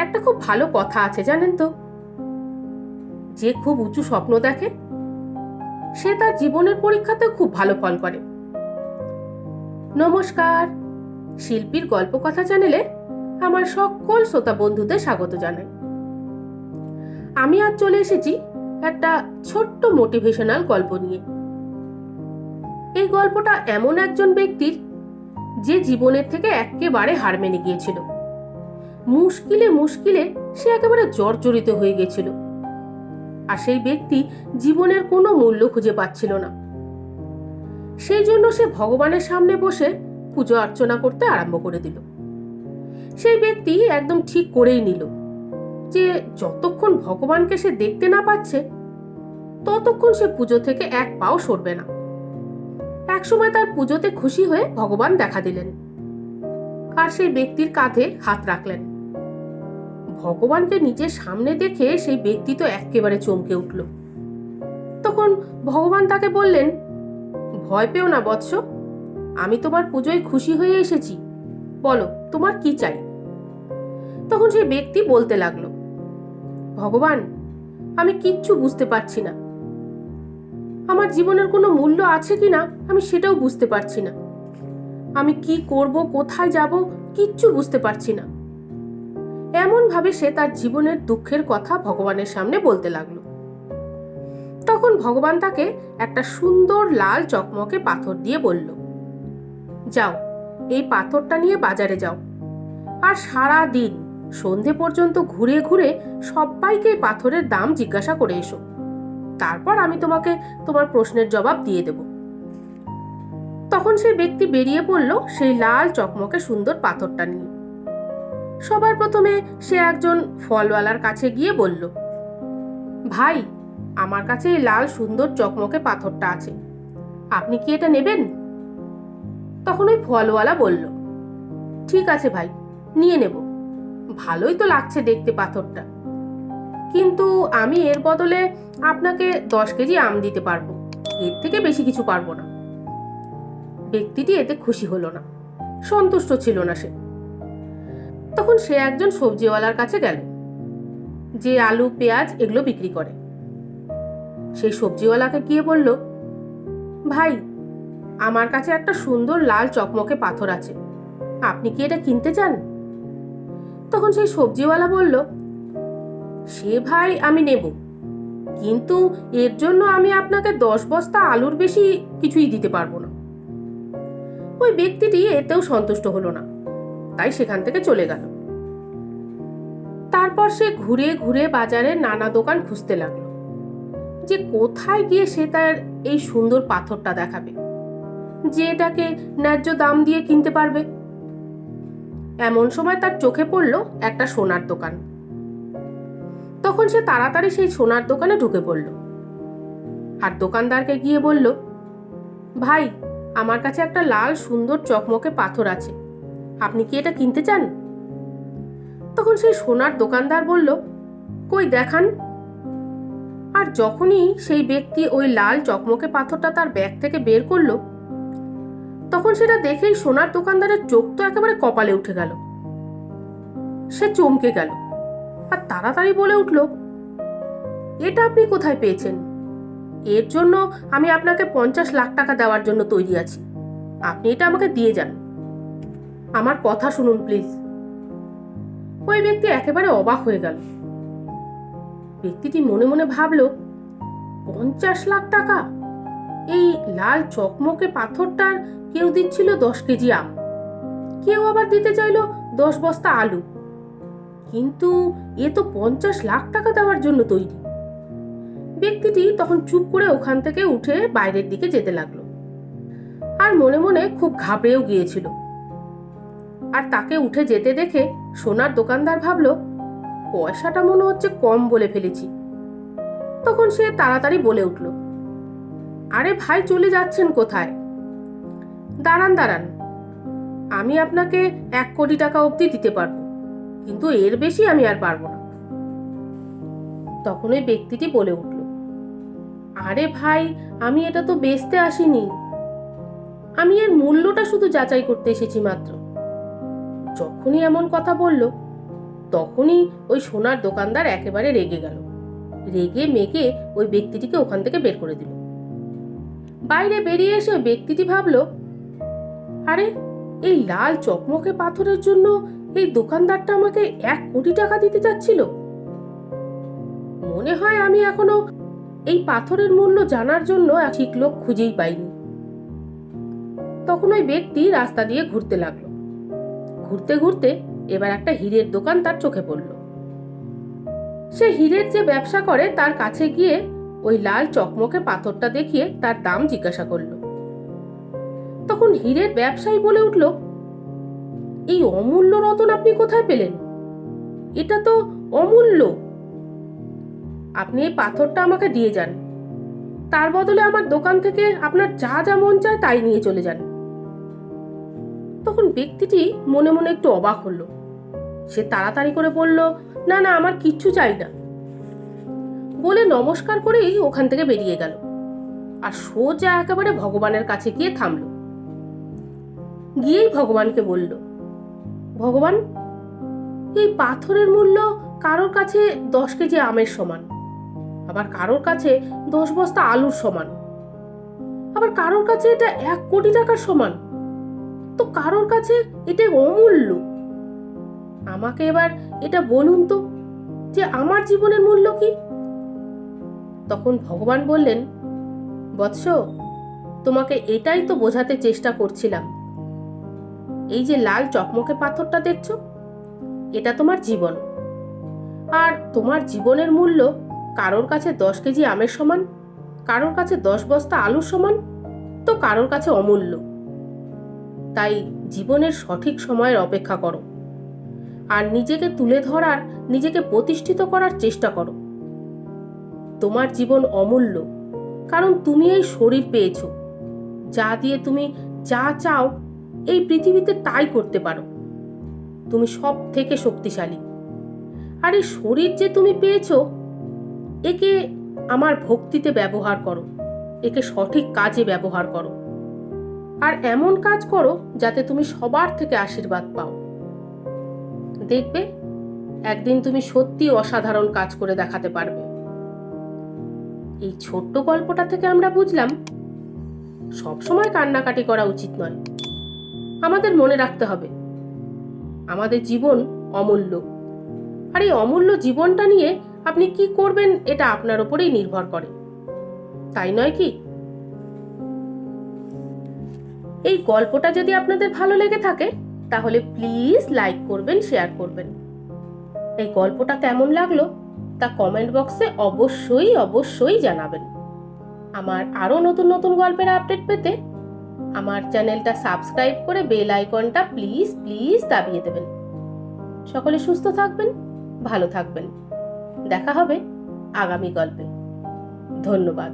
একটা খুব ভালো কথা আছে জানেন তো, যে খুব উঁচু স্বপ্ন দেখে সে তার জীবনের পরীক্ষাতেও খুব ভালো ফল করে। নমস্কার, শিল্পীর গল্প কথা চ্যানেলে আমার সকল শ্রোতা বন্ধুদের স্বাগত জানাই। আমি আজ চলে এসেছি একটা ছোট্ট মোটিভেশনাল গল্প নিয়ে। এই গল্পটা এমন একজন ব্যক্তির যে জীবনের থেকে একেবারে হার মেনে গিয়েছিল। মুশকিলে মুশকিলে সে একেবারে জর্জরিত হয়ে গেছিল, আর সেই ব্যক্তি জীবনের কোনো মূল্য খুঁজে পাচ্ছিল না। সেই জন্য সে ভগবানের সামনে বসে পুজো অর্চনা করতে আরম্ভ করে দিল। সেই ব্যক্তি একদম ঠিক করেই নিল যে যতক্ষণ ভগবানকে সে দেখতে না পাচ্ছে ততক্ষণ সে পুজো থেকে এক পাও সরবে না। একসময় তার পুজোতে খুশি হয়ে ভগবান দেখা দিলেন, আর সেই ব্যক্তির কাঁধে হাত রাখলেন। ভগবানকে নিজের সামনে দেখে সেই ব্যক্তি তো একেবারে চমকে উঠল। তখন ভগবান তাকে বললেন, ভয় পেও না বৎস, আমি তোমার পুজোয় খুশি হয়ে এসেছি, বলো তোমার কি চাই। তখন সেই ব্যক্তি বলতে লাগলো, ভগবান, আমি কিচ্ছু বুঝতে পারছি না, আমার জীবনের কোনো মূল্য আছে কিনা আমি সেটাও বুঝতে পারছি না, আমি কি করব, কোথায় যাব, কিচ্ছু বুঝতে পারছি না। এমন ভাবে সে তার জীবনের দুঃখের কথা ভগবানের সামনে বলতে লাগলো। তখন ভগবান তাকে একটা সুন্দর লাল চকমকে পাথর দিয়ে বলল, যাও এই পাথরটা নিয়ে বাজারে যাও, আর সারা দিন সন্ধে পর্যন্ত ঘুরে ঘুরে সবাইকে পাথরের দাম জিজ্ঞাসা করে এসো, তারপর আমি তোমাকে তোমার প্রশ্নের জবাব দিয়ে দেব। তখন সেই ব্যক্তি বেরিয়ে পড়ল সেই লাল চকমকে সুন্দর পাথরটা নিয়ে। সবার প্রথমে সে একজন ফলওয়ালার কাছে গিয়ে বলল, ভাই, আমার কাছে এই লাল সুন্দর চকমকে পাথরটা আছে, আপনি কি এটা নেবেন? তখন ওই ফলওয়ালা বলল, ঠিক আছে ভাই, নিয়ে নেব, ভালোই তো লাগছে দেখতে পাথরটা, কিন্তু আমি এর বদলে আপনাকে 10 কেজি আম দিতে পারবো, এর থেকে বেশি কিছু পারবো না। ব্যক্তিটি এতে খুশি হলো না, সন্তুষ্ট ছিল না সে। তখন সে একজন সবজিওয়ালার কাছে গেল, যে আলু পেঁয়াজ এগুলো বিক্রি করে। সেই সবজিওয়ালাকে গিয়ে বলল, ভাই, আমার কাছে একটা সুন্দর লাল চকমকে পাথর আছে, আপনি কি এটা কিনতে চান? তখন সেই সবজিওয়ালা বলল, সে ভাই আমি নেব, কিন্তু এর জন্য আমি আপনাকে 10 বস্তা আলুর বেশি কিছুই দিতে পারবো না। ওই ব্যক্তিটি এতেও সন্তুষ্ট হলো না, তাই সেখান থেকে চলে গেল। তারপর সে ঘুরে ঘুরে বাজারে নানা দোকান খুঁজতে লাগলো, যে কোথায় গিয়ে সে তার এই সুন্দর পাথরটা দেখাবে, যে এটাকে ন্যায্য দাম দিয়ে কিনতে পারবে। এমন সময় তার চোখে পড়ল একটা সোনার দোকান। তখন সে তাড়াতাড়ি সেই সোনার দোকানে ঢুকে পড়ল, আর দোকানদারকে গিয়ে বলল, ভাই, আমার কাছে একটা লাল সুন্দর চকমকে পাথর আছে, আপনি কি এটা কিনতে চান? তখন সেই সোনার দোকানদার বলল, কই দেখান। আর যখনই সেই ব্যক্তি ওই লাল চকমকে পাথরটা তার ব্যাগ থেকে বের করলো, তখন সেটা দেখেই সোনার দোকানদারের চোখ তো একেবারে কপালে উঠে গেল। সে চমকে গেল আর তাড়াতাড়ি বলে উঠল, এটা আপনি কোথায় পেয়েছেন? এর জন্য আমি আপনাকে 50 লাখ টাকা দেওয়ার জন্য তৈরি আছি, আপনি এটা আমাকে দিয়ে যান, আমার কথা শুনুন প্লিজ। ওই ব্যক্তি একেবারে অবাক হয়ে গেল। ব্যক্তিটি মনে মনে ভাবল, 50 লাখ টাকা? এই লাল চকমকে পাথরটার কেউ দিচ্ছিল 10 কেজি আম, কেউ আবার দিতে চাইল 10 বস্তা আলু, কিন্তু এ তো 50 লাখ টাকা দেওয়ার জন্য তৈরি। ব্যক্তিটি তখন চুপ করে ওখান থেকে উঠে বাইরের দিকে যেতে লাগলো, আর মনে মনে খুব ঘাবড়েও গিয়েছিল। আর তাকে উঠে যেতে দেখে সোনার দোকানদার ভাবল, পয়সাটা মনে হচ্ছে কম বলে ফেলেছি। তখন সে তাড়াতাড়ি বলে উঠল, আরে ভাই, চলে যাচ্ছেন কোথায়? দাঁড়ান দাঁড়ান, আমি আপনাকে 1 কোটি টাকা অবধি দিতে পারবো, কিন্তু এর বেশি আমি আর পারবো না। তখন ওই ব্যক্তিটি বলে উঠল, আরে ভাই, আমি এটা তো বেচতে আসিনি, আমি এর মূল্যটা শুধু যাচাই করতে এসেছি মাত্র। যখনই এমন কথা বলল, তখনই ওই সোনার দোকানদার একেবারে রেগে গেল। রেগে মেগে ওই ব্যক্তিটিকে ওখান থেকে বের করে দিল। বাইরে বেরিয়ে এসে ওই ব্যক্তিটি ভাবল, আরে এই লাল চকমকে পাথরের জন্য এই দোকানদারটা আমাকে 1 কোটি টাকা দিতে চাচ্ছিল। মনে হয় আমি এখনো এই পাথরের মূল্য জানার জন্য ঠিক লোক খুঁজেই পাইনি। তখন ওই ব্যক্তি রাস্তা দিয়ে ঘুরতে লাগলো। ঘুরতে ঘুরতে এবার একটা হীরের দোকান তার চোখে পড়ল। সে হীরের যে ব্যবসা করে তার কাছে গিয়ে ওই লাল চকমকে পাথরটা দেখিয়ে তার দাম জিজ্ঞাসা করলো। তখন হীরের ব্যবসায়ী বলে উঠল, এই অমূল্য রতন আপনি কোথায় পেলেন? এটা তো অমূল্য। আপনি এই পাথরটা আমাকে দিয়ে যান, তার বদলে আমার দোকান থেকে আপনার যা যা মন চায় তাই নিয়ে চলে যান। তখন ব্যক্তিটি মনে মনে একটু অবাক হলো। সে তাড়াতাড়ি করে বলল, না না, আমার কিচ্ছু চাই না, বলে নমস্কার করেই ওখান থেকে বেরিয়ে গেল আর সোজা একেবারে ভগবানের কাছে গিয়ে থামল। গিয়েই ভগবানকে বলল, ভগবান, এই পাথরের মূল্য কারোর কাছে 10 কেজি আমের সমান, আবার কারোর কাছে 10 বস্তা আলুর সমান, আবার কারোর কাছে এটা 1 কোটি টাকার সমান, তো কারোর কাছে এটা অমূল্য। আমাকে এবার এটা বলুন তো যে আমার জীবনের মূল্য কি? তখন ভগবান বললেন, বৎস, তোমাকে এটাই তো বোঝাতে চেষ্টা করছিলাম। এই যে লাল চকমকে পাথরটা দেখছো, এটা তোমার জীবন। আর তোমার জীবনের মূল্য কারোর কাছে 10 কেজি আমের সমান, কারোর কাছে 10 বস্তা আলুর সমান, তো কারোর কাছে অমূল্য। তাই জীবনের সঠিক সময়ের অপেক্ষা করো আর নিজেকে তুলে ধরার, নিজেকে প্রতিষ্ঠিত করার চেষ্টা করো। তোমার জীবন অমূল্য, কারণ তুমি এই শরীর পেয়েছো, যা দিয়ে তুমি যা চাও এই পৃথিবীতে তাই করতে পারো। তুমি সব থেকে শক্তিশালী। আর এই শরীর যে তুমি পেয়েছো, একে আমার ভক্তিতে ব্যবহার করো, একে সঠিক কাজে ব্যবহার করো, আর এমন কাজ করো যাতে তুমি সবার থেকে আশীর্বাদ পাও। দেখবে একদিন তুমি সত্যি অসাধারণ কাজ করে দেখাতে পারবে। এই ছোট্ট গল্পটা থেকে আমরা বুঝলাম, সবসময় কান্নাকাটি করা উচিত নয়। আমাদের মনে রাখতে হবে আমাদের জীবন অমূল্য, আর এই অমূল্য জীবনটা নিয়ে আপনি কি করবেন এটা আপনার উপরেই নির্ভর করে, তাই নয় কি? এই গল্পটা যদি আপনাদের ভালো লেগে থাকে তাহলে প্লিজ লাইক করবেন, শেয়ার করবেন। এই গল্পটা কেমন লাগলো তা কমেন্ট বক্সে অবশ্যই অবশ্যই জানাবেন। আমার আরো নতুন নতুন গল্পের আপডেট পেতে আমার চ্যানেলটা সাবস্ক্রাইব করে বেল আইকনটা প্লিজ প্লিজ দাবিয়ে দেবেন। সকলে সুস্থ থাকবেন, ভালো থাকবেন। দেখা হবে আগামী গল্পে। ধন্যবাদ।